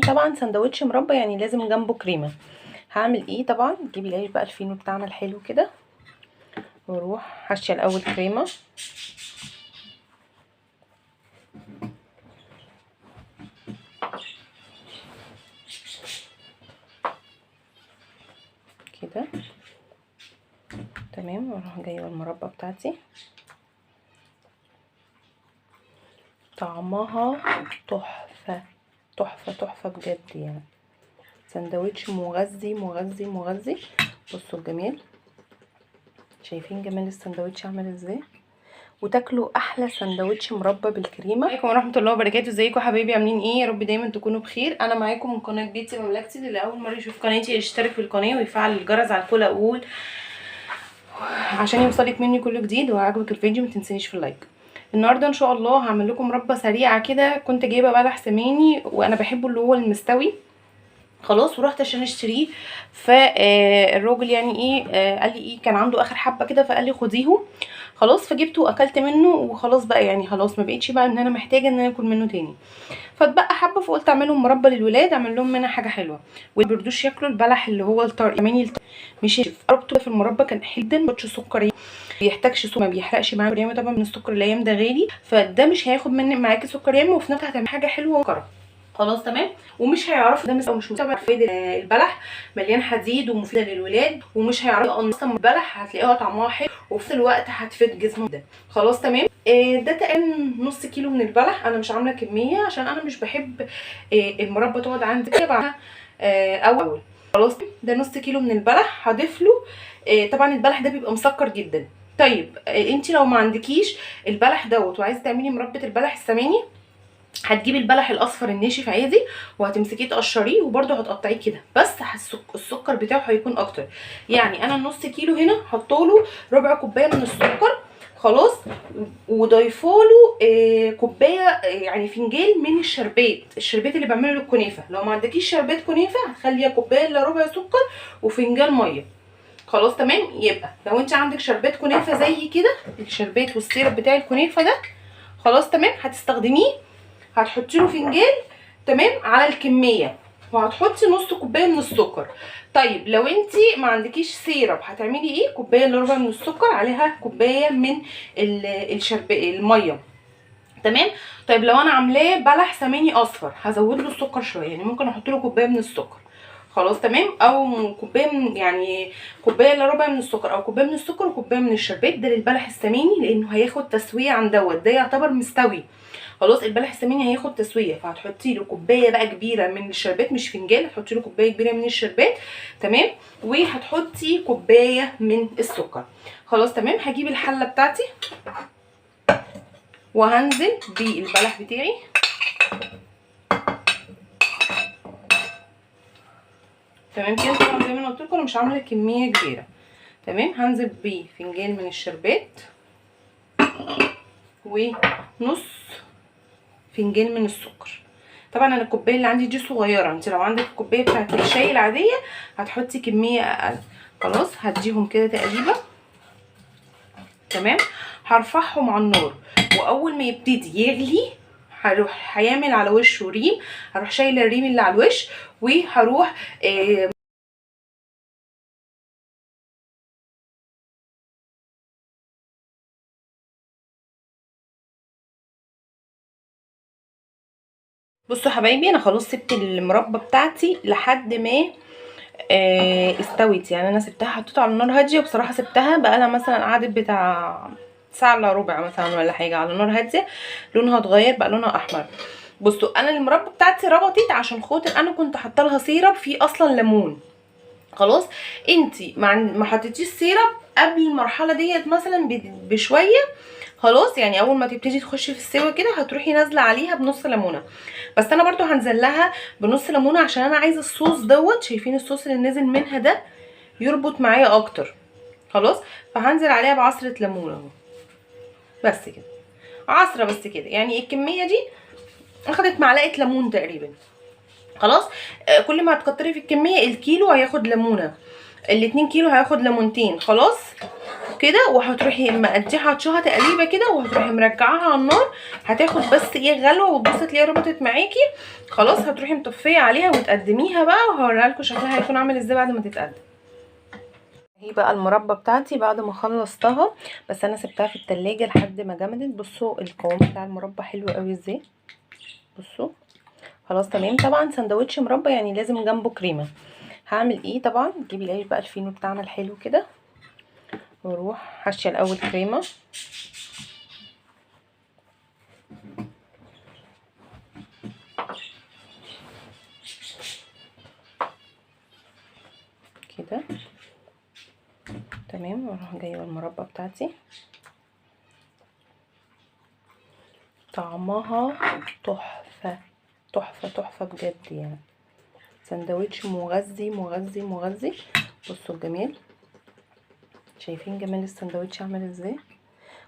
طبعا سندوتش مربى يعني لازم جنبه كريمه. هعمل ايه؟ طبعا تجيبي العيش بقى الفينو بتاعنا الحلو كده، واروح حاشيه الاول كريمه كده. تمام. واروح جايبه المربى بتاعتي، طعمها تحفه تحفه تحفه بجد يعني. سندوتش مغذي مغذي مغذي. بصوا الجمال، شايفين جمال السندوتش عامل ازاي؟ وتاكلوا احلى سندوتش مربى بالكريمه. عليكم ورحمه الله وبركاته. ازيكم حبايبي؟ عاملين ايه؟ يا رب دايما تكونوا بخير. انا معاكم من قناه بيتي مملكتي. اللي اول مره يشوف قناتي يشترك في القناه ويفعل الجرس على الكل اقول عشان يوصلك مني كل جديد. وعجبك الفيديو ما تنسينيش في اللايك. النهارده ان شاء الله هعمل لكم مربى سريعه كده. كنت جايبه بلح سماني وانا بحبه اللي هو المستوي خلاص، ورحت عشان اشتريه. فالراجل يعني ايه قال لي ايه، كان عنده اخر حبه كده فقال لي خديهم خلاص. فجبته واكلت منه وخلاص بقى، يعني خلاص ما بقيتش بقى ان انا محتاجه ان انا اكل منه تاني. فاتبقى حبه فقلت اعملهم مربى للولاد، اعمل لهم منها حاجه حلوه وبيردوش ياكلوا البلح اللي هو يماني مش قربته في المربى كان حلو جدا. ما سكر، بيحتاجش سكر، ما بيحرقش معاك ياما. طبعا من السكر الايام ده غالي، فده مش هياخد منك معاكي سكر ياما، وفي نفس الوقت هتعمل حاجه حلوه وكرة خلاص. تمام. ومش هيعرفوا ده مش متابع فايد البلح مليان حديد ومفيده للولاد، ومش هيعرفوا اصلا البلح هتلاقيها طعمها حلو وفي نفس الوقت هتفيد جسمهم ده خلاص. تمام. ده تقريبا نص كيلو من البلح. انا مش عامله كميه عشان انا مش بحب المربى تقعد عندي كده بعدها اول خلاص. ده نص كيلو من البلح هضيف له. طبعا البلح ده بيبقى مسكر جدا. طيب انت لو ما عندكيش البلح دوت وعايزه تعملي مربى البلح السماني، هتجيبي البلح الاصفر الناشف عادي وهتمسكيه تقشريه وبرده هتقطعيه كده، بس السكر بتاعه هيكون اكتر. يعني انا النص كيلو هنا حطوله ربع كوبايه من السكر خلاص، وضيفاله كوبايه يعني فنجان من الشربات اللي بعمله للكنافه. لو ما عندكيش شربات كنافه هتخليها كوبايه الا ربع سكر وفنجان ميه خلاص. تمام. يبقى لو انت عندك شربات كنافه زي كده، الشربات والسيرب بتاع الكنافه ده خلاص تمام، هتستخدميه. هتحطي له فنجان تمام على الكميه، وهتحطي نص كوبايه من السكر. طيب لو انت ما عندكيش سيرب هتعملي ايه؟ كوبايه الا ربع من السكر عليها كوبايه من الميه. تمام. طيب لو انا عاملاه بلح سماني اصفر هزود له السكر شويه، يعني ممكن احط له كوبايه من السكر خلاص. تمام. او كوبايه من يعني كوبايه الا ربع من السكر، او كوبايه من السكر وكوبايه من الشربات. ده للبلح السماني لانه هياخد تسويه عن دوت، ده يعتبر مستوي خلاص. البلح السميني هياخد تسويه، فهتحطي له كوبايه بقى كبيره من الشربات، مش فنجان، هتحطي له كوبايه كبيره من الشربات تمام، وهتحطي كوبايه من السكر خلاص. تمام. هجيب الحله بتاعتي وهنزل بالبلح بتاعي تمام كده. طبعا زي ما انا قلت لكم انا مش عامله كميه كبيره. تمام. هنزل بفنجان من الشربات ونص فنجان من السكر. طبعا انا الكوبايه اللي عندي دي صغيره، انت لو عندك الكوبايه بتاعت الشاي العاديه هتحطي كميه اقل خلاص. هديهم كده تقريبا تمام. هرفعهم على النار، واول ما يبتدي يغلي هروح هيعمل على وشه ريم، هروح شايله الريم اللي على الوش وهروح بصوا حبايبي انا خلاص سبت المربى بتاعتي لحد ما استوت. يعني انا سبتها حطيتها على النار هاديه، وبصراحه سبتها بقالها مثلا قعدت بتاع ساعه الا ربع مثلا ولا حاجه على نار هاديه، لونها اتغير بقى لونها احمر. بصوا انا المربى بتاعتي ربطت عشان خاطر انا كنت حاطه لها سيرب فيه اصلا ليمون خلاص. انتي ما حطيتيش سيرب قبل المرحله ديت مثلا بشويه خلاص، يعني اول ما تبتدي تخشي في السوا كده هتروحي نازله عليها بنص ليمونه. بس انا برضو هنزل لها بنص ليمونه عشان انا عايزه الصوص دوت، شايفين الصوص اللي نازل منها ده يربط معايا اكتر خلاص. فهنزل عليها بعصره ليمونه اهو بس كده، عصره بس كده. يعني الكميه دي اخدت معلقه ليمون تقريبا خلاص. كل ما هتكتري في الكميه الكيلو هياخد ليمونه، ال2 كيلو هياخد ليمونتين خلاص. اوكي. كده، وهتروحي اما انت حاطشاها تقليبه كده وهتروحي مرجعاها على النار، هتاخد بس ايه غلوه وتبص تلاقيها ربطت معاكي. خلاص هتروحي مطفيه عليها وتقدميها بقى، وهوريها لكم شكلها هيكون عامل ازاي بعد ما تتقدم. اهي بقى المربى بتاعتي بعد ما خلصتها، بس انا سبتها في التلاجة لحد ما جمدت. بصوا القوام بتاع المربى حلو قوي ازاي، بصوا. خلاص تمام. طبعا سندوتش مربى يعني لازم جنبه كريمه. هعمل ايه؟ طبعا نجيب العيش بقى الفينو بتاعنا الحلو كده، واروح حاشيه الاول كريمه كده تمام، واروح جايبه المربى بتاعتي. طعمها تحفه تحفه تحفه بجد يعني، سندوتش مغذي مغذي مغذي. بصوا الجمال، شايفين جمال السندوتش عامل ازاي؟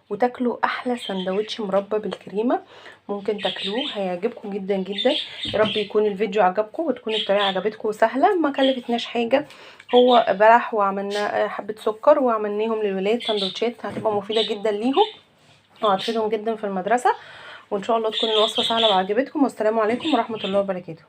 وتاكلوا احلى سندوتش مربى بالكريمه ممكن تاكلوه، هيعجبكم جدا جدا. يا رب يكون الفيديو عجبكم وتكون الطريقه عجبتكم وسهله، ما كلفتناش حاجه. هو بلح وعملنا حبه سكر وعملناهم للولاد سندوتشات، هتبقى مفيده جدا ليهم وهتفيدهم جدا في المدرسه. وان شاء الله تكون الوصفه سهله وعجبتكم. والسلام عليكم ورحمه الله وبركاته.